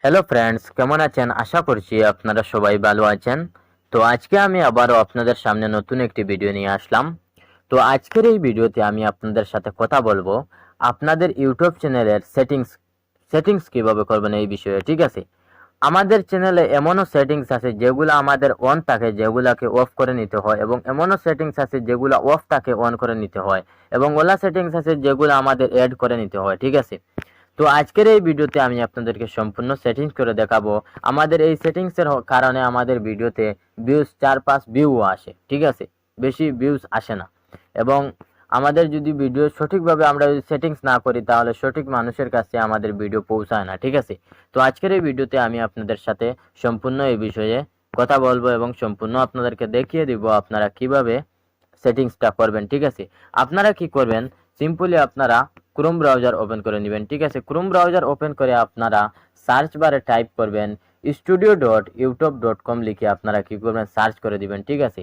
Hello friends, কেমন আছেন? আশা করছি আপনারা সবাই ভালো আছেন। তো আজকে আমি আবারও আপনাদের সামনে নতুন একটি ভিডিও নিয়ে আসলাম। তো আজকের এই ভিডিওতে আমি আপনাদের সাথে কথা বলবো আপনাদের ইউটিউব চ্যানেলের সেটিংস কিভাবে করবেন এই বিষয়ে। ঠিক আছে, আমাদের চ্যানেলে এমনও সেটিংস আছে যেগুলো আমাদের অন থাকে, যেগুলোকে অফ করে নিতে হয়, এবং এমনও সেটিংস আছে যেগুলো অফ থাকে অন করে নিতে হয়, এবং ওলা সেটিংস আছে যেগুলো আমাদের অ্যাড করে নিতে হয়। ঠিক আছে, তো আজকের এই ভিডিওতে আমি আপনাদেরকে সম্পূর্ণ সেটিংস করে দেখাবো। আমাদের এই সেটিংসের কারণে আমাদের ভিডিওতে ভিউজ 4-5 ভিউ আসে। ঠিক আছে, বেশি ভিউজ আসে না। এবং আমাদের যদি ভিডিও সঠিকভাবে আমরা যদি সেটিংস না করি তাহলে সঠিক মানুষের কাছে আমাদের ভিডিও পৌঁছায় না। ঠিক আছে, তো আজকের এই ভিডিওতে আমি আপনাদের সাথে সম্পূর্ণ এই বিষয়ে কথা বলবো এবং সম্পূর্ণ আপনাদেরকে দেখিয়ে দিব আপনারা কিভাবে সেটিংসটা করবেন। ঠিক আছে, আপনারা কি করবেন, সিম্পলি আপনারা ক্রোম ব্রাউজার ওপেন করে নেবেন। ঠিক আছে, ক্রোম ব্রাউজার ওপেন করে আপনারা সার্চ বারে টাইপ করবেন studio.youtube.com লিখে আপনারা কি করবেন, সার্চ করে দিবেন। ঠিক আছে,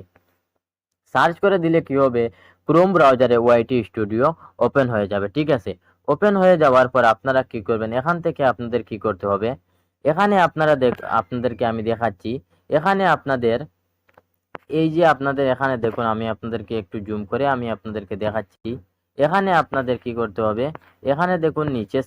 সার্চ করে দিলে কি হবে, ক্রোম ব্রাউজারে ওয়াইটি স্টুডিও ওপেন হয়ে যাবে। ঠিক আছে, ওপেন হয়ে যাওয়ার পর আপনারা কি করবেন, এখান থেকে আপনাদের কি করতে হবে, এখানে আপনাদেরকে আমি দেখাচ্ছি। এখানে আপনাদের এই যে আপনাদের এখানে দেখুন, আমি আপনাদেরকে একটু জুম করে আমি আপনাদেরকে দেখাচ্ছি। এখানে আপনাদের কি করতে হবে, এখানে দেখুন নিচে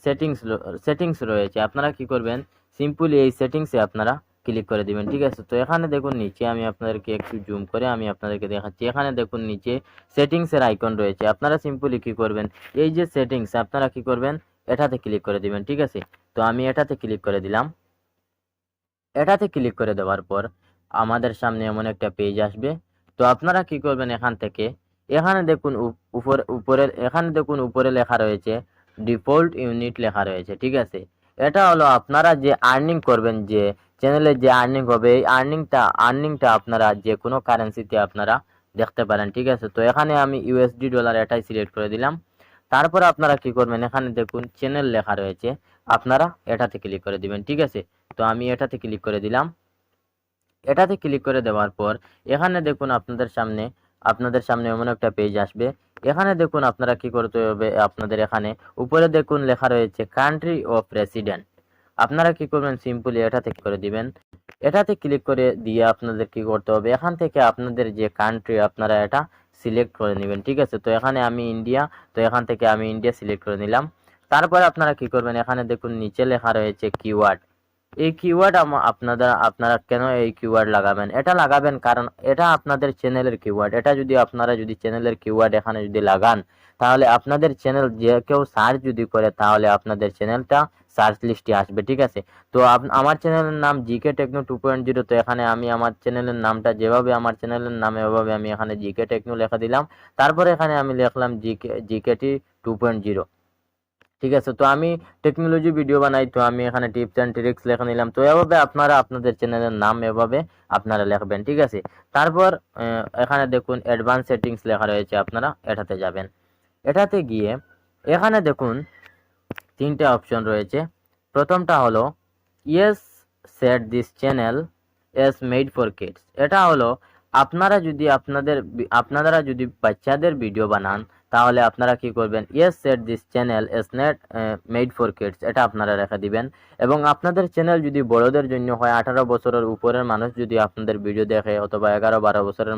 সেটিংস রয়েছে। আপনারা কি করবেন, সিম্পলি এই সেটিংসে আপনারা ক্লিক করে দিবেন। ঠিক আছে, তো এখানে দেখুন নিচে আমি আপনাদেরকে একটু জুম করে আমি আপনাদেরকে দেখাচ্ছি। এখানে দেখুন নিচে সেটিংসের আইকন রয়েছে। আপনারা সিম্পলি কি করবেন, এই যে সেটিংস আপনারা কি করবেন, এটাতে ক্লিক করে দিবেন। ঠিক আছে, তো আমি এটাতে ক্লিক করে দিলাম। এটাতে ক্লিক করে দেওয়ার পর আমাদের সামনে এমন একটা পেজ আসবে। তো আপনারা কি করবেন, এখান থেকে এখানে দেখুন এখানে দেখুন উপরে লেখা রয়েছে ডিফল্ট ইউনিট লেখা রয়েছে। ঠিক আছে, এটা হলো আপনারা যে আর্নিং করবেন, যে চ্যানেলে যে আর্নিং হবে, এই আর্নিংটা আপনারা যে কোনো কারেন্সিতে আপনারা দেখতে পারেন। ঠিক আছে, তো এখানে আমি ইউএসডি ডলার এটাই সিলেক্ট করে দিলাম। তারপর আপনারা কি করবেন, এখানে দেখুন চ্যানেল লেখা রয়েছে, আপনারা এটাতে ক্লিক করে দিবেন। ঠিক আছে, তো আমি এটাতে ক্লিক করে দিলাম। এটাতে ক্লিক করে দেওয়ার পর এখানে দেখুন আপনাদের সামনে এমন একটা পেজ আসবে। এখানে দেখুন আপনারা কি করতে হবে, আপনাদের এখানে উপরে দেখুন লেখা রয়েছে কান্ট্রি অফ রেসিডেন্ট। আপনারা কি করবেন, সিম্পলি এটাতে ক্লিক করে দিবেন। এটাতে ক্লিক করে দিয়ে আপনাদের কি করতে হবে, এখান থেকে আপনাদের যে কান্ট্রি আপনারা এটা সিলেক্ট করে নেবেন। ঠিক আছে, তো এখানে আমি ইন্ডিয়া, তো এখান থেকে আমি ইন্ডিয়া সিলেক্ট করে নিলাম। তারপরে আপনারা কি করবেন, এখানে দেখুন নিচে লেখা রয়েছে কিওয়ার্ড। এই কিওয়ার্ড আপনারা কেন এই কিওয়ার্ড লাগাবেন, এটা লাগাবেন কারণ এটা আপনাদের চ্যানেলের কিওয়ার্ড। এটা যদি আপনারা চ্যানেলের কিওয়ার্ড এখানে যদি লাগান, তাহলে আপনাদের চ্যানেল যে কেউ সার্চ যদি করে তাহলে আপনাদের চ্যানেলটা সার্চ লিস্টে আসবে। ঠিক আছে, তো আমার চ্যানেলের নাম জিকে টেকনো 2.0। তো এখানে আমি আমার চ্যানেলের নামটা যেভাবে আমার চ্যানেলের নাম এভাবে আমি এখানে জিকে টেকনো লেখা দিলাম। তারপরে এখানে আমি লিখলাম জিকেটি 2.0। ঠিক আছে, তো আমি টেকনোলজি ভিডিও বানাই, তো আমি এখানে টিপস অ্যান্ড ট্রিক্স লেখা নিলাম। তো এভাবে আপনারা আপনাদের চ্যানেলের নাম এভাবে আপনারা লিখবেন। ঠিক আছে, তারপর এখানে দেখুন অ্যাডভান্স সেটিংস লেখা রয়েছে, আপনারা এটাতে যাবেন। এটাতে গিয়ে এখানে দেখুন তিনটে অপশন রয়েছে। প্রথমটা হলো yes set this channel as made for kids. এটা হলো আপনারা যদি বাচ্চাদের ভিডিও বানান তাহলে আপনারা কি করবেন, yes set this channel as not made for kids, এটা আপনারা রেখে দিবেন। এবং আপনাদের চ্যানেল যদি বড়দের জন্য হয়, 18 বছরের উপরের মানুষ যদি আপনাদের ভিডিও দেখে, অথবা 11-12 বছরের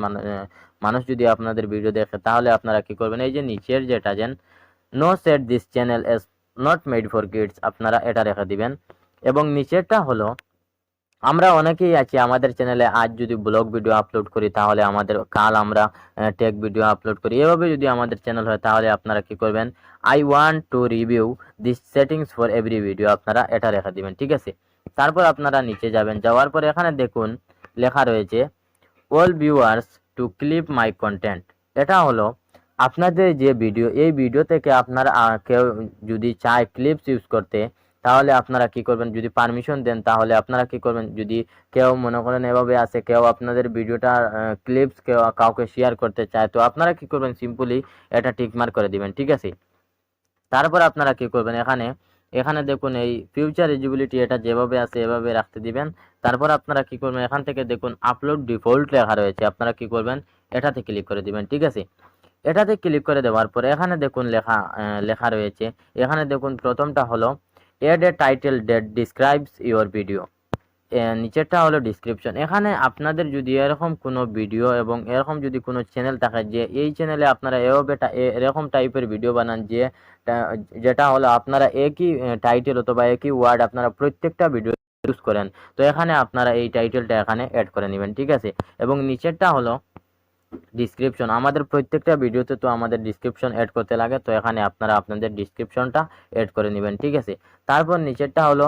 মানুষ যদি আপনাদের ভিডিও দেখে, তাহলে আপনারা কি করবেন, এই যে নিচের যেটা no set this channel as not made for kids, আপনারা এটা রেখে দিবেন। এবং নিচেরটা হলো আমরা অনেকেই আছি আমাদের চ্যানেলে আজ যদি ব্লগ ভিডিও আপলোড করি তাহলে কাল আমরা টেক ভিডিও আপলোড করি। এভাবে যদি আমাদের চ্যানেল হয় তাহলে আপনারা কি করবেন, I want to review this settings for every video, আপনারা এটা রেখে দিবেন। ঠিক আছে, তারপর আপনারা নিচে যাবেন। যাওয়ার পরে এখানে দেখুন লেখা রয়েছে all viewers to clip my content. এটা হলো আপনাদের যে ভিডিও, এই ভিডিও থেকে আপনারা কেউ যদি চায় ক্লিপস ইউজ করতে, তাহলে আপনারা কি করবেন, যদি পারমিশন দেন তাহলে আপনারা কি করবেন, যদি কেউ মনে করেন এভাবে আছে, কেউ আপনাদের ভিডিওটা ক্লিপস কাউকে শেয়ার করতে চায়, তো আপনারা কি করবেন, সিম্পলি এটা টিকমার্ক করে দিবেন। ঠিক আছে, তারপর আপনারা কি করবেন, এখানে এখানে দেখুন এই ফিউচার এলিজিবিলিটি, এটা যেভাবে আছে এভাবে রাখতে দিবেন। তারপর আপনারা কি করবেন, এখান থেকে দেখুন আপলোড ডিফল্ট লেখা রয়েছে, আপনারা কি করবেন, এটাতে ক্লিক করে দিবেন। ঠিক আছে, এটাতে ক্লিক করে দেওয়ার পরে এখানে দেখুন লেখা রয়েছে। এখানে দেখুন প্রথমটা হলো add a title that describes your video. নিচেরটা হলো ডিসক্রিপশন। এখানে আপনাদের যদি এরকম কোনো ভিডিও এবং এরকম যদি কোনো চ্যানেল থাকে যে এই চ্যানেলে আপনারা এরকম টাইপের ভিডিও বানান যে যেটা হলো আপনারা একই টাইটেল অথবা একই ওয়ার্ড আপনারা প্রত্যেকটা ভিডিও ইউজ করেন, তো এখানে আপনারা এই টাইটেলটা এখানে অ্যাড করে নেবেন, ঠিক আছে। এবং নিচেরটা হলো ডিসক্রিপশন। আমাদের প্রত্যেকটা ভিডিওতে তো আমাদের ডিসক্রিপশন অ্যাড করতে লাগে, তো এখানে আপনারা আপনাদের ডিসক্রিপশনটা অ্যাড করে নেবেন, ঠিক আছে। তারপর নিচেরটা হলো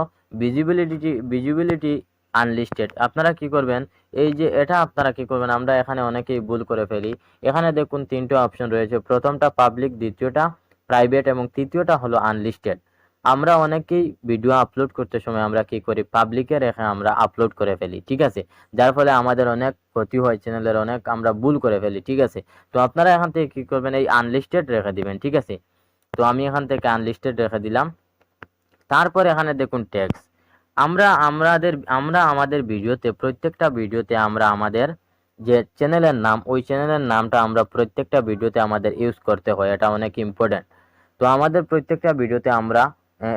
ভিজিবিলিটি আনলিস্টেড। আপনারা কি করবেন, এই যে এটা আপনারা কি করবেন, আমরা এখানে অনেকেই ভুল করে ফেলি। এখানে দেখুন তিনটা অপশন রয়েছে, প্রথমটা পাবলিক, দ্বিতীয়টা প্রাইভেট এবং তৃতীয়টা হলো আনলিস্টেড। আমরা অনেকেই ভিডিও আপলোড করতে সময় আমরা কি করি, পাবলিকে রেখে আমরা আপলোড করে ফেলি, ঠিক আছে। যার ফলে আমাদের অনেক ক্ষতি হয়, চ্যানেলের অনেক আমরা ভুল করে ফেলি, ঠিক আছে। তো আপনারা এখান থেকে কি করবেন, এই আনলিস্টেড রেখে দিবেন, ঠিক আছে। তো আমি এখান থেকে আনলিস্টেড রেখে দিলাম। তারপর এখানে দেখুন ট্যাক্স। আমরা আমাদের ভিডিওতে, প্রত্যেকটা ভিডিওতে আমরা আমাদের যে চ্যানেলের নাম, ওই চ্যানেলের নামটা আমরা প্রত্যেকটা ভিডিওতে আমাদের ইউজ করতে হয়, এটা অনেক ইম্পর্টেন্ট। তো আমাদের প্রত্যেকটা ভিডিওতে আমরা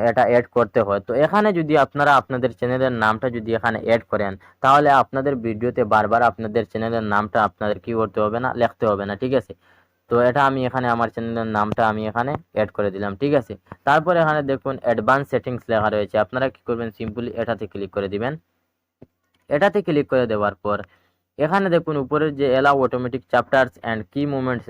এটা অ্যাড করতে হয়। তো এখানে যদি আপনারা আপনাদের চ্যানেলের নামটা যদি এখানে অ্যাড করেন, তাহলে আপনাদের ভিডিওতে বারবার আপনাদের চ্যানেলের নামটা আপনাদের কি করতে হবে না, লিখতে হবে না, ঠিক আছে। তো এটা আমি এখানে আমার চ্যানেলের নামটা আমি এখানে অ্যাড করে দিলাম, ঠিক আছে। তারপর এখানে দেখুন অ্যাডভান্স সেটিংস লেখা রয়েছে, আপনারা কি করবেন, সিম্পলি এটাতে ক্লিক করে দিবেন। এটাতে ক্লিক করে দেওয়ার পর এখানে দেখুন উপরের যে এলাও অটোমেটিক চ্যাপ্টার্স অ্যান্ড কি মুভমেন্টস,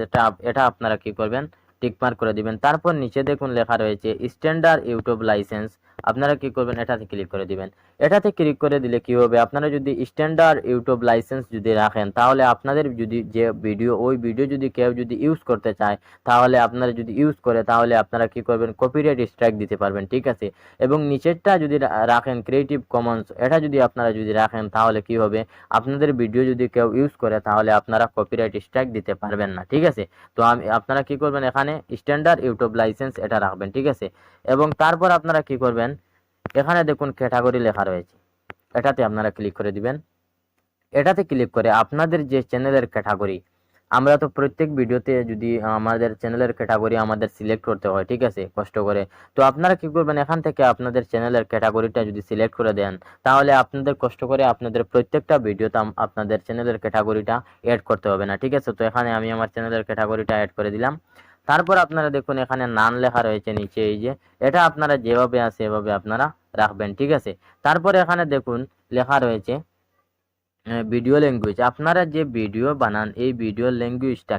এটা আপনারা কি করবেন, টিকমার্ক করে দিবেন। তারপর নিচে দেখুন লেখা রয়েছে স্ট্যান্ডার্ড ইউটিউব লাইসেন্স, আপনারা কি করবেন, এটাতে ক্লিক করে দিবেন। এটাতে ক্লিক করে দিলে কি হবে, আপনারা যদি স্ট্যান্ডার্ড ইউটিউব লাইসেন্স যদি রাখেন, তাহলে আপনাদের যদি যে ভিডিও, ওই ভিডিও যদি কেউ যদি ইউজ করতে চায়, তাহলে আপনারা যদি ইউজ করে, তাহলে আপনারা কি করবেন, কপিরাইট স্ট্রাইক দিতে পারবেন, ঠিক আছে। এবং নিচেরটা যদি রাখেন ক্রিয়েটিভ কমন্স, এটা যদি আপনারা যদি রাখেন, তাহলে কি হবে, আপনাদের ভিডিও যদি কেউ ইউজ করে, তাহলে আপনারা কপিরাইট স্ট্রাইক দিতে পারবেন না, ঠিক আছে। তো আপনারা কি করবেন, এখানে স্ট্যান্ডার্ড ইউটিউব লাইসেন্স এটা রাখবেন, ঠিক আছে। এবং তারপর আপনারা কি করবেন, এখানে দেখুন ক্যাটাগরি লেখা রয়েছে, এটাতে আপনারা ক্লিক করে দিবেন। এটাতে ক্লিক করে আপনাদের যে চ্যানেলের ক্যাটাগরি, আমরা তো প্রত্যেক ভিডিওতে যদি আমাদের চ্যানেলের ক্যাটাগরি আমাদের সিলেক্ট করতে হয়, ঠিক আছে, কষ্ট করে। তো আপনারা কি করবেন, এখান থেকে আপনাদের চ্যানেলের ক্যাটাগরিটা যদি সিলেক্ট করে দেন, তাহলে আপনাদের কষ্ট করে আপনাদের প্রত্যেকটা ভিডিওতে আপনাদের চ্যানেলের ক্যাটাগরিটা অ্যাড করতে হবে না, ঠিক আছে। তো এখানে আমি আমার চ্যানেলের ক্যাটাগরিটা অ্যাড করে দিলাম। তারপর আপনারা দেখুন এখানে নাম লেখা রয়েছে নিচে, এই যে এটা আপনারা যেভাবে আছে এভাবে আপনারা রাখবেন, ঠিক আছে। তারপর এখানে দেখুন লেখা রয়েছে ভিডিও ল্যাঙ্গুয়েজ। আপনারা যে ভিডিও বানান, এই ভিডিও ল্যাঙ্গুয়েজটা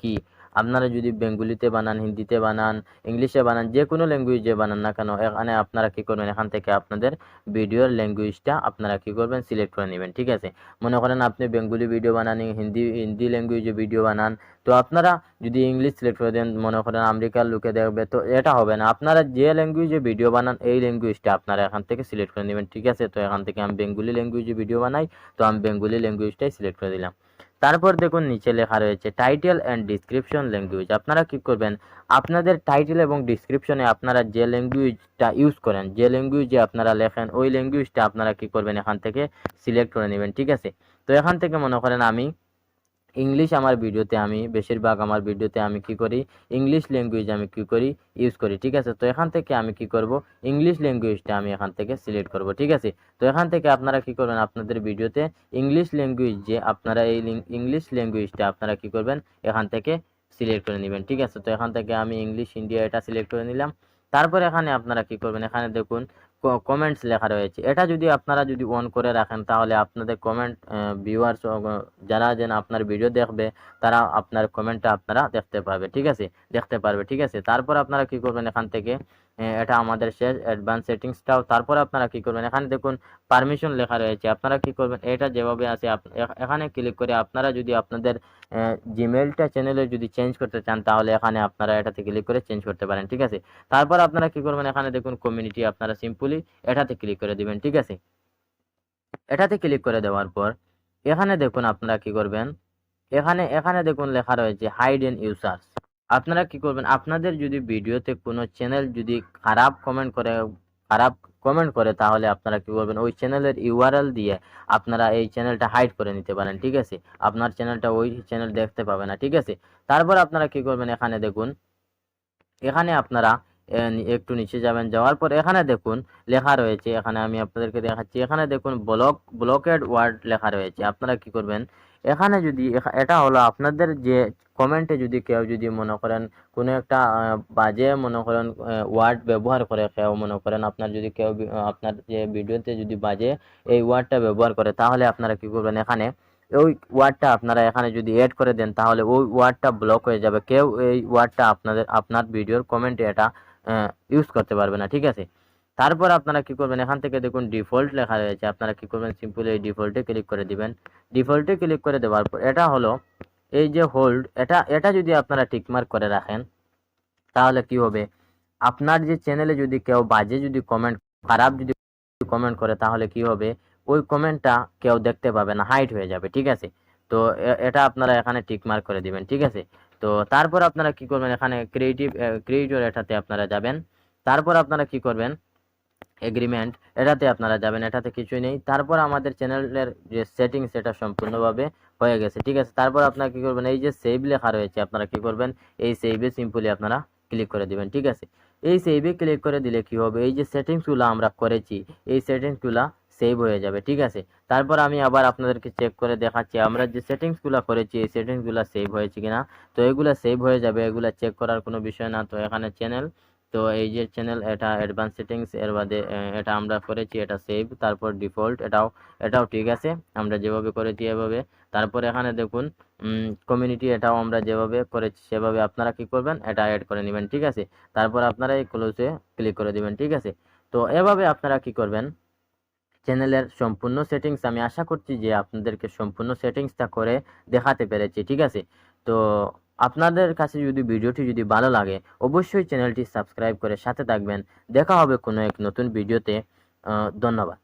কি আপনারা যদি বেঙ্গলিতে বানান, হিন্দিতে বানান, ইংলিশে বানান, যে কোনো ল্যাঙ্গুয়েজে বানান না কেন, এখানে আপনারা কি করবেন, এখান থেকে আপনাদের ভিডিওর ল্যাঙ্গুয়েজটা আপনারা কি করবেন, সিলেক্ট করে নেবেন, ঠিক আছে। মনে করেন আপনি বেঙ্গলি ভিডিও বানান, হিন্দি ল্যাঙ্গুয়েজে ভিডিও বানান, তো আপনারা যদি ইংলিশ সিলেক্ট করে দেন, মনে করেন আমেরিকার লোকে দেখবে, তো এটা হবে না। আপনারা যে ল্যাঙ্গুয়েজে ভিডিও বানান, এই ল্যাঙ্গুয়েজটা আপনারা এখান থেকে সিলেক্ট করে নেবেন, ঠিক আছে। তো এখান থেকে আমি বেঙ্গলি ল্যাঙ্গুয়েজে ভিডিও বানাই, তো আমি বেঙ্গলি ল্যাঙ্গুয়েজটাই সিলেক্ট করে দিলাম। তারপর দেখুন নিচে লেখা রয়েছে টাইটেল অ্যান্ড ডিসক্রিপশন ল্যাঙ্গুয়েজ। আপনারা কি করবেন, আপনাদের টাইটেল এবং ডিসক্রিপশনে আপনারা যে ল্যাঙ্গুয়েজটা ইউজ করেন, যে ল্যাঙ্গুয়েজে আপনারা লেখেন, ওই ল্যাঙ্গুয়েজটা আপনারা কি করবেন, এখান থেকে সিলেক্ট করে নেবেন, ঠিক আছে। তো এখান থেকে মনে করেন আমি ইংলিশ, আমার ভিডিওতে আমি বেশিরভাগ আমার ভিডিওতে আমি কি করি, ইংলিশ ল্যাঙ্গুয়েজ আমি কি করি, ইউজ করি, ঠিক আছে। তো এখান থেকে আমি কি করব, ইংলিশ ল্যাঙ্গুয়েজটা আমি এখান থেকে সিলেক্ট করব, ঠিক আছে। তো এখান থেকে আপনারা কি করবেন, আপনাদের ভিডিওতে ইংলিশ ল্যাঙ্গুয়েজ যে আপনারা এই ইংলিশ ল্যাঙ্গুয়েজটা আপনারা কি করবেন, এখান থেকে সিলেক্ট করে নেবেন, ঠিক আছে। তো এখান থেকে আমি ইংলিশ ইন্ডিয়া এটা সিলেক্ট করে নিলাম। তারপর এখানে আপনারা কি করবেন, এখানে দেখুন কমেন্টস লেখা রয়েছে, এটা যদি আপনারা যদি অন করে রাখেন, তাহলে আপনাদের কমেন্ট ভিউয়ার্স যারা যেন আপনার ভিডিও দেখবে, তারা আপনার কমেন্টটা আপনারা দেখতে পারবে, ঠিক আছে। তারপর আপনারা কি করবেন, এখান থেকে এটা আমাদের শেষ অ্যাডভান্স সেটিংসটাও। তারপর আপনারা কি করবেন, এখানে দেখুন পারমিশন লেখা রয়েছে, আপনারা কি করবেন, এটা যেভাবে আছে এখানে ক্লিক করে আপনারা যদি আপনাদের জিমেইলটা চ্যানেলে যদি চেঞ্জ করতে চান, তাহলে এখানে আপনারা এটাতে ক্লিক করে চেঞ্জ করতে পারেন, ঠিক আছে। তারপর আপনারা কি করবেন, এখানে দেখুন কমিউনিটি, আপনারা সিম্পলি এটাতে ক্লিক করে দিবেন, ঠিক আছে। এটাতে ক্লিক করে দেওয়ার পর এখানে দেখুন আপনারা কি করবেন, এখানে দেখুন লেখা রয়েছে হাইড এন্ড ইউজার্স। আপনারা কি করবেন, আপনাদের যদি ভিডিওতে কোনো চ্যানেল যদি খারাপ কমেন্ট করে, তাহলে আপনারা কি করবেন, ওই চ্যানেলের ইউআরএল দিয়ে আপনারা এই চ্যানেলটা হাইড করে নিতে পারেন, ঠিক আছে। আপনার চ্যানেলটা ওই চ্যানেল দেখতে পাবে না, ঠিক আছে। তারপর আপনারা কি করবেন, এখানে দেখুন, এখানে আপনারা একটু নিচে যাবেন, যাওয়ার পর এখানে দেখুন লেখা রয়েছে, এখানে আমি আপনাদেরকে দেখাচ্ছি, এখানে দেখুন ব্লকেড ওয়ার্ড লেখা রয়েছে। আপনারা কি করবেন, এখানে যদি এটা হলো আপনাদের যে কমেন্টে যদি কেউ যদি মনে করেন কোনো একটা বাজে মনে করেন ওয়ার্ড ব্যবহার করে, কেউ মনে করেন আপনার যদি কেউ আপনার যে ভিডিওতে যদি বাজে এই ওয়ার্ডটা ব্যবহার করে, তাহলে আপনারা কি করবেন, এখানে ওই ওয়ার্ডটা আপনারা এখানে যদি এড করে দেন, তাহলে ওই ওয়ার্ডটা ব্লক হয়ে যাবে, কেউ এই ওয়ার্ডটা আপনার ভিডিওর কমেন্টে এটা ইউজ করতে পারবে না, ঠিক আছে। তারপর আপনারা কি করবেন, এখান থেকে দেখুন ডিফল্ট লেখা রয়েছে, আপনারা কি করবেন, সিম্পলি এই ডিফল্টে ক্লিক করে দিবেন। ডিফল্টে ক্লিক করে দেওয়ার পর এটা হলো এই যে হোল্ড, এটা যদি আপনারা টিকমার্ক করে রাখেন, তাহলে কি হবে, আপনার যে চ্যানেলে যদি কেউ বাজে যদি কমেন্ট, খারাপ যদি কমেন্ট করে, তাহলে কি হবে, ওই কমেন্টটা কেউ দেখতে পাবে না, হাইড হয়ে যাবে, ঠিক আছে। তো এটা আপনারা এখানে টিক মার্ক করে দিবেন, ঠিক আছে। তো তারপর আপনারা কি করবেন, এখানে ক্রিয়েটর এটাতে আপনারা যাবেন। তারপর আপনারা কি করবেন, এগ্রিমেন্ট এটাতে আপনারা যাবেন, এটাতে কিছুই নেই। তারপর আমাদের চ্যানেলের যে সেটিং সেটা সম্পূর্ণভাবে হয়ে গেছে, ঠিক আছে। তারপর আপনারা কি করবেন, এই যে সেভ লেখা রয়েছে, আপনারা কি করবেন, এই সেভে সিম্পলি আপনারা ক্লিক করে দিবেন, ঠিক আছে। এই সেভে ক্লিক করে দিলে কি হবে, এই যে সেটিংসগুলো আমরা করেছি এই সেটিংসগুলো সেভ হয়ে যাবে, ঠিক আছে। তারপর আমি আবার আপনাদেরকে চেক করে দেখাচ্ছি আমরা যে সেটিংসগুলো করেছি এই সেটিংসগুলো সেভ হয়েছে কিনা। তো এগুলা সেভ হয়ে যাবে, এগুলা চেক করার কোনো বিষয় না। তো এখানে চ্যানেল, তো এই যে চ্যানেল, এটা অ্যাডভান্স সেটিংস, এর বাদে এটা আমরা করেছি, এটা সেভ, তারপর ডিফল্ট, এটাও ঠিক আছে, আমরা যেভাবে করেছি এভাবে। তারপর এখানে দেখুন কমিউনিটি, এটাও আমরা যেভাবে করেছি সেভাবে আপনারা কি করবেন, এটা অ্যাড করে নেবেন, ঠিক আছে। তারপর আপনারা এই ক্লোজে ক্লিক করে দিবেন, ঠিক আছে। তো এভাবে আপনারা কি করবেন, চ্যানেলের সম্পূর্ণ সেটিংস, আমি আশা করছি যে আপনাদেরকে সম্পূর্ণ সেটিংসটা করে দেখাতে পেরেছি, ঠিক আছে। তো আপনাদের কাছে যদি ভিডিওটি যদি ভালো লাগে, অবশ্যই চ্যানেলটি সাবস্ক্রাইব করে সাথে থাকবেন। দেখা হবে কোনো এক নতুন ভিডিওতে। ধন্যবাদ।